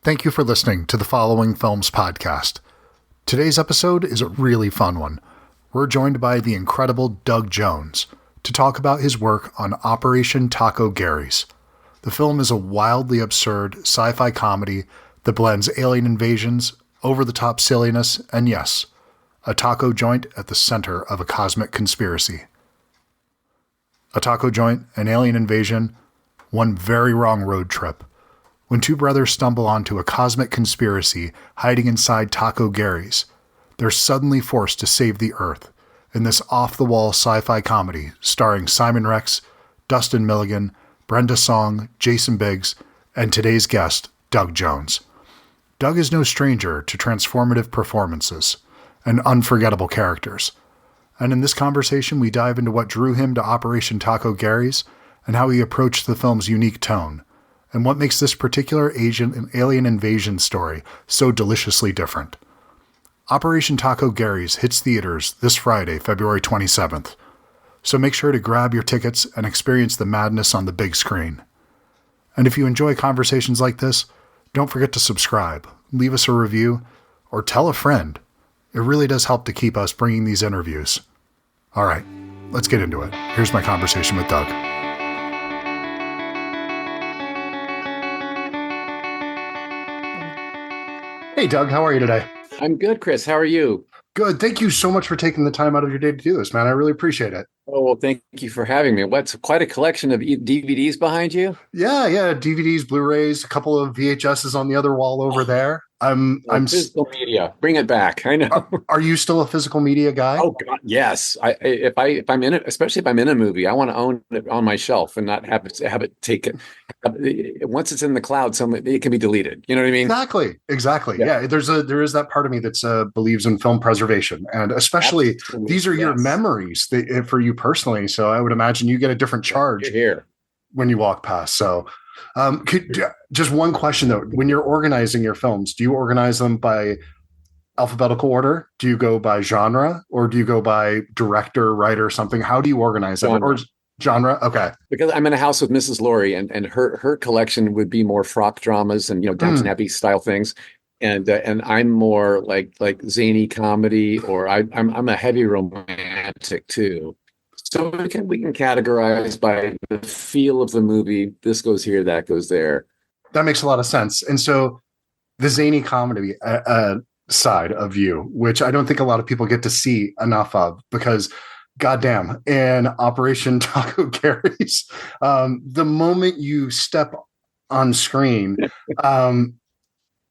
Thank you for listening to the Following Films podcast. Today's episode is a really fun one. We're joined by the incredible Doug Jones to talk about his work on Operation Taco Garry's. The film is a wildly absurd sci-fi comedy that blends alien invasions, over-the-top silliness, and yes, a taco joint at the center of a cosmic conspiracy. A taco joint, an alien invasion, one very wrong road trip. When two brothers stumble onto a cosmic conspiracy hiding inside Taco Garry's, they're suddenly forced to save the Earth in this off-the-wall sci-fi comedy starring Simon Rex, Dustin Milligan, Brenda Song, Jason Biggs, and today's guest, Doug Jones. Doug is no stranger to transformative performances and unforgettable characters. And in this conversation, we dive into what drew him to Operation Taco Garry's and how he approached the film's unique tone, and what makes this particular alien invasion story so deliciously different. Operation Taco Garry's hits theaters this Friday, February 27th, so make sure to grab your tickets and experience the madness on the big screen. And if you enjoy conversations like this, don't forget to subscribe, leave us a review, or tell a friend. It really does help to keep us bringing these interviews. All right, let's get into it. Here's my conversation with Doug. Hey, Doug, how are you today? I'm good, Chris. How are you? Good. Thank you so much for taking the time out of your day to do this, man. I really appreciate it. Oh, well, thank you for having me. What's quite a collection of DVDs behind you? Yeah. DVDs, Blu-rays, a couple of VHSs on the other wall over there. I'm physical media. Bring it back. I know. Are you still a physical media guy? Oh God, yes. If I'm in it, especially if I'm in a movie, I want to own it on my shelf and not have it taken. Once it's in the cloud, it can be deleted. You know what I mean? Exactly. Yeah. There is that part of me that believes in film preservation, and especially these are your memories for you personally. So I would imagine you get a different charge here when you walk past. So. Just one question though, when you're organizing your films, do you organize them by alphabetical order? Do you go by genre, or do you go by director, writer, something? How do you organize it? Or genre? Okay. Because I'm in a house with Mrs. Laurie, and her collection would be more frock dramas and Downton Abbey style things. And I'm more like zany comedy, or I'm a heavy romantic too. So we can categorize by the feel of the movie. This goes here, that goes there. That makes a lot of sense. And so the zany comedy side of you, which I don't think a lot of people get to see enough of, because goddamn, in Operation Taco Garry's, the moment you step on screen,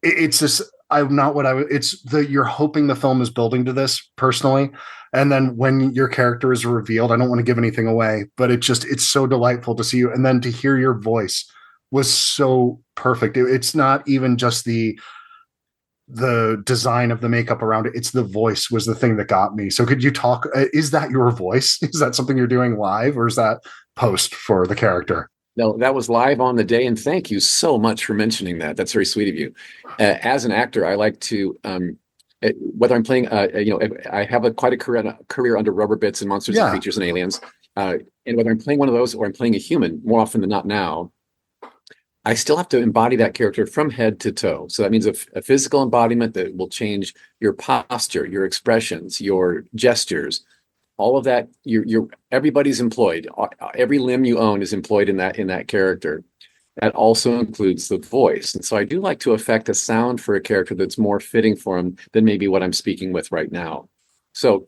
it's just you're hoping the film is building to this personally. And then when your character is revealed, I don't want to give anything away, but it's so delightful to see you. And then to hear your voice was so perfect. It's not even just the design of the makeup around it. It's the voice was the thing that got me. So could you talk, is that your voice? Is that something you're doing live, or is that post for the character? No, that was live on the day. And thank you so much for mentioning that. That's very sweet of you. As an actor, I like to, whether I'm playing, I have quite a career under rubber bits and monsters and creatures and aliens. And whether I'm playing one of those or I'm playing a human, more often than not now, I still have to embody that character from head to toe. So that means a physical embodiment that will change your posture, your expressions, your gestures, all of that. Everybody's employed. Every limb you own is employed in that character. That also includes the voice. And so I do like to affect a sound for a character that's more fitting for him than maybe what I'm speaking with right now. So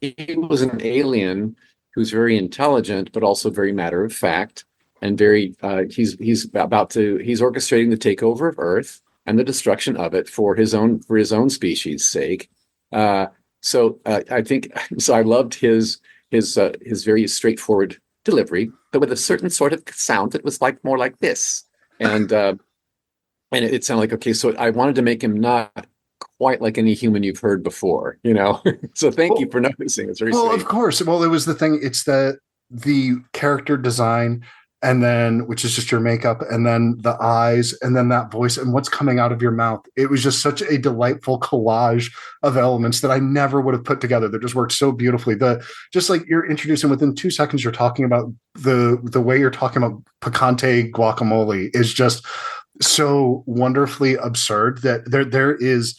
he was an alien who's very intelligent, but also very matter of fact, and very he's orchestrating the takeover of Earth and the destruction of it for his own species' sake. So I think so. I loved his very straightforward delivery, but with a certain sort of sound that was more like this, and it sounded like, okay, so I wanted to make him not quite like any human you've heard before, So thank you for noticing. It's very sweet. Of course. Well, it was the thing. It's the character design, and then which is just your makeup, and then the eyes, and then that voice, and what's coming out of your mouth. It was just such a delightful collage of elements that I never would have put together. That just worked so beautifully. Just like you're introducing, within 2 seconds, you're talking about the way you're talking about picante guacamole is just so wonderfully absurd that there is.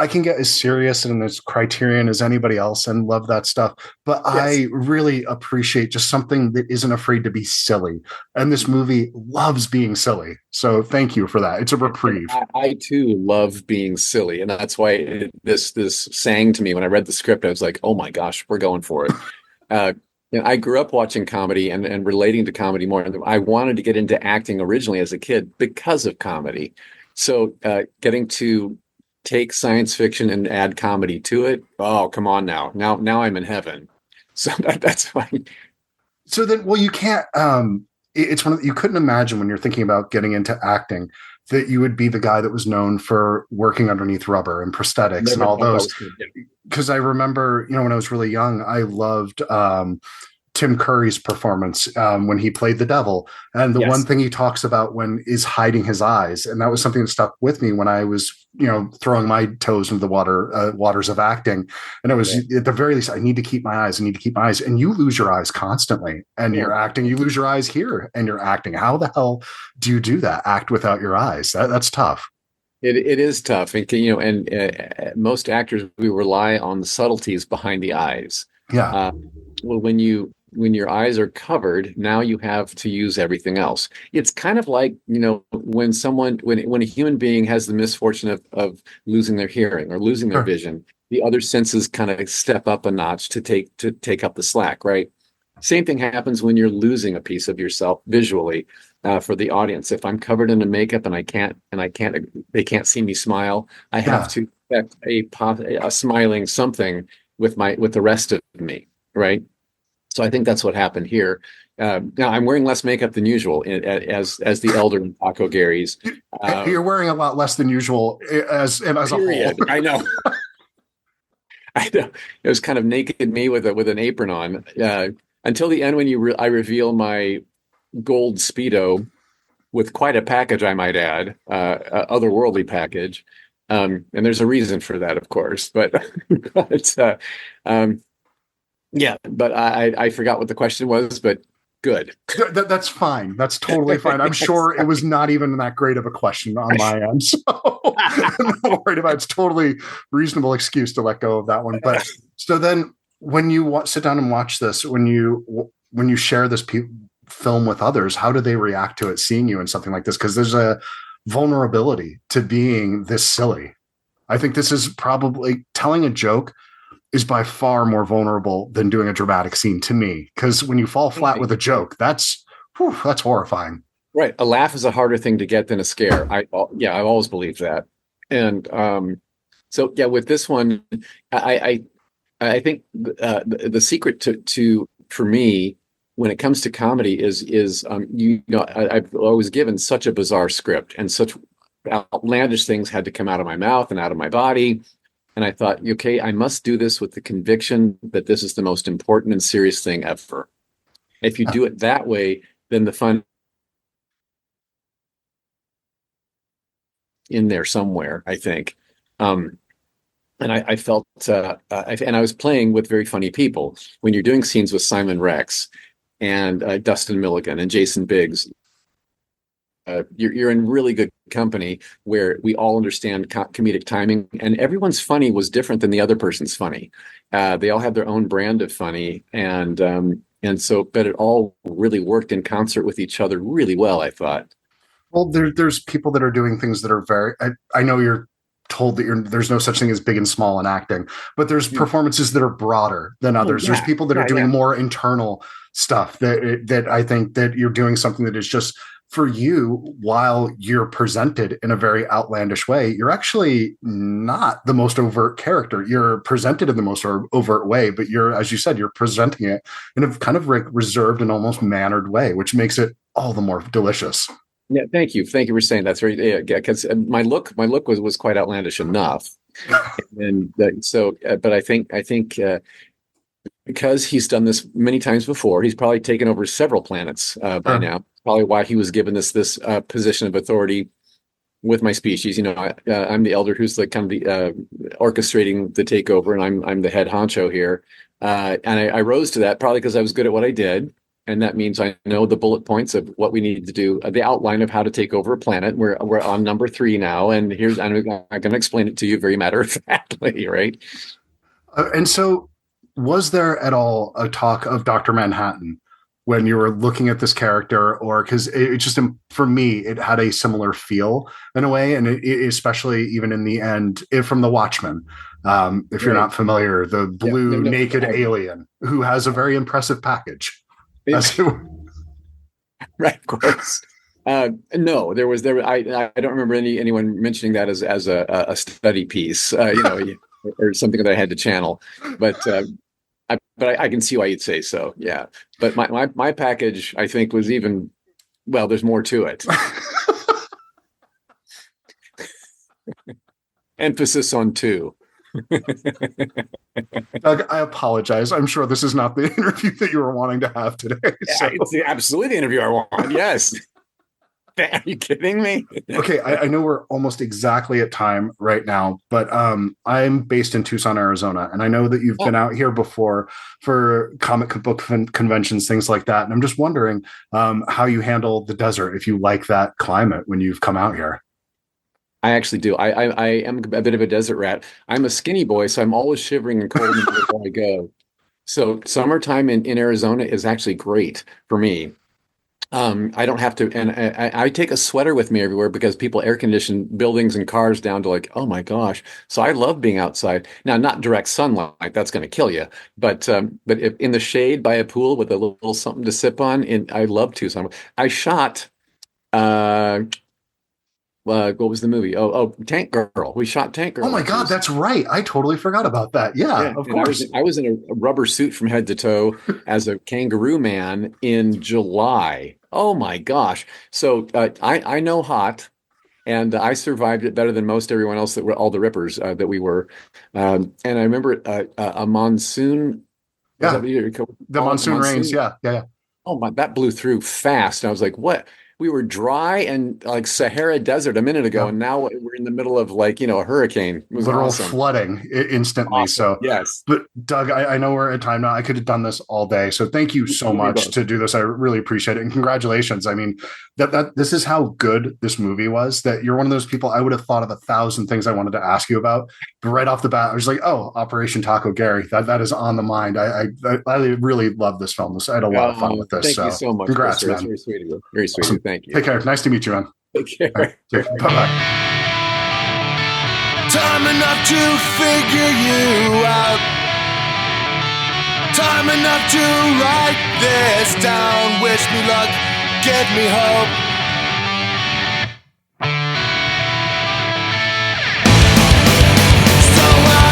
I can get as serious and as criterion as anybody else and love that stuff. But Yes. I really appreciate just something that isn't afraid to be silly. And this movie loves being silly. So thank you for that. It's a And reprieve. I too love being silly, and that's why this sang to me when I read the script. I was like, "Oh my gosh, we're going for it." Uh, I grew up watching comedy and relating to comedy more. And I wanted to get into acting originally as a kid because of comedy. So getting to take science fiction and add comedy to it, oh, come on now. Now I'm in heaven. So that's why. So then, well, you can't. It's one of you couldn't imagine when you're thinking about getting into acting that you would be the guy that was known for working underneath rubber and prosthetics and Never all thought that those. was going to get. Because I remember, when I was really young, I loved Tim Curry's performance when he played the devil. And the one Yes. thing he talks about when is hiding his eyes. And that was something that stuck with me when I was, throwing my toes into the waters of acting. And it was Yeah. at the very least, I need to keep my eyes. I need to keep my eyes. And you lose your eyes constantly. And Yeah. you're acting, you lose your eyes here and you're acting. How the hell do you do that? Act without your eyes? That's tough. It is tough, and most actors we rely on the subtleties behind the eyes. Yeah. Uh, well, when your eyes are covered, now you have to use everything else. It's kind of like when a human being has the misfortune of losing their hearing or losing their Sure. vision, the other senses kind of step up a notch to take up the slack, right? Same thing happens when you're losing a piece of yourself visually for the audience. If I'm covered in a makeup and they can't see me smile, I have Yeah. to affect a smiling something with the rest of me, right? So I think that's what happened here. Now I'm wearing less makeup than usual as the elder in Taco Gary's. Uh, You're wearing a lot less than usual as a whole. Period. I know. I know. It was kind of naked me with an apron on until the end when I reveal my gold Speedo with quite a package, I might add, a otherworldly package. And there's a reason for that, of course. But, but um, yeah, but I forgot what the question was, but good. That's fine. That's totally fine. I'm sure it was not even that great of a question on my end. So I'm not worried about it. It's totally reasonable excuse to let go of that one. But so then when you sit down and watch this, when you share this film with others, how do they react to it, seeing you in something like this? Because there's a vulnerability to being this silly. I think this is probably telling a joke is by far more vulnerable than doing a dramatic scene to me. Because when you fall flat with a joke, that's horrifying. Right. A laugh is a harder thing to get than a scare. Yeah, I've always believed that. And so yeah, with this one, I I think the secret to for me when it comes to comedy is I've always given such a bizarre script and such outlandish things had to come out of my mouth and out of my body. And I thought, okay, I must do this with the conviction that this is the most important and serious thing ever. If you do it that way, then the fun in there somewhere, I think. And I felt, and I was playing with very funny people. When you're doing scenes with Simon Rex and Dustin Milligan and Jason Biggs, you're in really good company where we all understand comedic timing, and everyone's funny was different than the other person's funny. They all had their own brand of funny, and so, but it all really worked in concert with each other really well, I thought. Well, there's people that are doing things that are very. I know you're told that there's no such thing as big and small in acting, but there's Hmm. performances that are broader than Oh others. There's yeah, people that are yeah, yeah. doing more internal stuff that I think that you're doing something that is just for you while you're presented in a very outlandish way. You're actually not the most overt character. You're presented in the most overt way, but you're, as you said, you're presenting it in a kind of reserved and almost mannered way, which makes it all the more delicious. Yeah, thank you for saying that. That's very yeah, because my look was quite outlandish enough, and but I think because he's done this many times before, he's probably taken over several planets by Sure. now. Probably why he was given this position of authority with my species. I'm the elder who's like kind of the orchestrating the takeover, and I'm the head honcho here. And I rose to that probably because I was good at what I did, and that means I know the bullet points of what we need to do, the outline of how to take over a planet. We're on number 3 now, and I'm going to explain it to you very matter of factly, right? And so, was there at all a talk of Dr. Manhattan when you were looking at this character, or because it just, for me, it had a similar feel in a way, and especially even in the end, from The Watchmen. If you're not familiar, the blue naked alien who has a very impressive package. Right, of course. No, I don't remember anyone mentioning that as a study piece, or something that I had to channel. But I can see why you'd say so. Yeah, but my package, I think, was even, well, there's more to it. Emphasis on 2. Doug, I apologize. I'm sure this is not the interview that you were wanting to have today. So. It's absolutely the interview I want. Yes. Are you kidding me? Okay, I know we're almost exactly at time right now, but I'm based in Tucson, Arizona, and I know that you've been out here before for comic book conventions, things like that. And I'm just wondering how you handle the desert, if you like that climate when you've come out here. I actually do. I am a bit of a desert rat. I'm a skinny boy, so I'm always shivering and cold before I go. So summertime in Arizona is actually great for me. I don't have to, and I take a sweater with me everywhere because people air condition buildings and cars down to like, oh my gosh. So I love being outside. Now, not direct sunlight, that's going to kill you. But if in the shade by a pool with a little something to sip on, and I love Tucson. I shot. What was the movie? Tank Girl. We shot Tank Girl. Oh my God, that's right. I totally forgot about that. Yeah, of course. I was in a rubber suit from head to toe as a kangaroo man in July. Oh my gosh. So I know hot, and I survived it better than most everyone else that were all the rippers that we were. And I remember a monsoon. Yeah. The monsoon rains. Yeah. Oh my, that blew through fast. And I was like, what? We were dry and like Sahara Desert a minute ago, and now we're in the middle of like, a hurricane. It was literal awesome. Flooding instantly. Awesome. So yes. But Doug, I know we're at time now. I could have done this all day. So thank you so much to do this. I really appreciate it. And congratulations. I mean, that this is how good this movie was, that you're one of those people. I would have thought of 1,000 things I wanted to ask you about, but right off the bat, I was like, oh, Operation Taco Garry. That is on the mind. I really love this film. I had a lot of fun with this. Thank you so much. Congrats, man. That's very sweet of you. Very sweet. Awesome. Thank you. Take care. Nice to meet you, man. Take care. Right. Bye-bye. Time enough to figure you out. Time enough to write this down. Wish me luck, give me hope. So what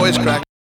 voice crack.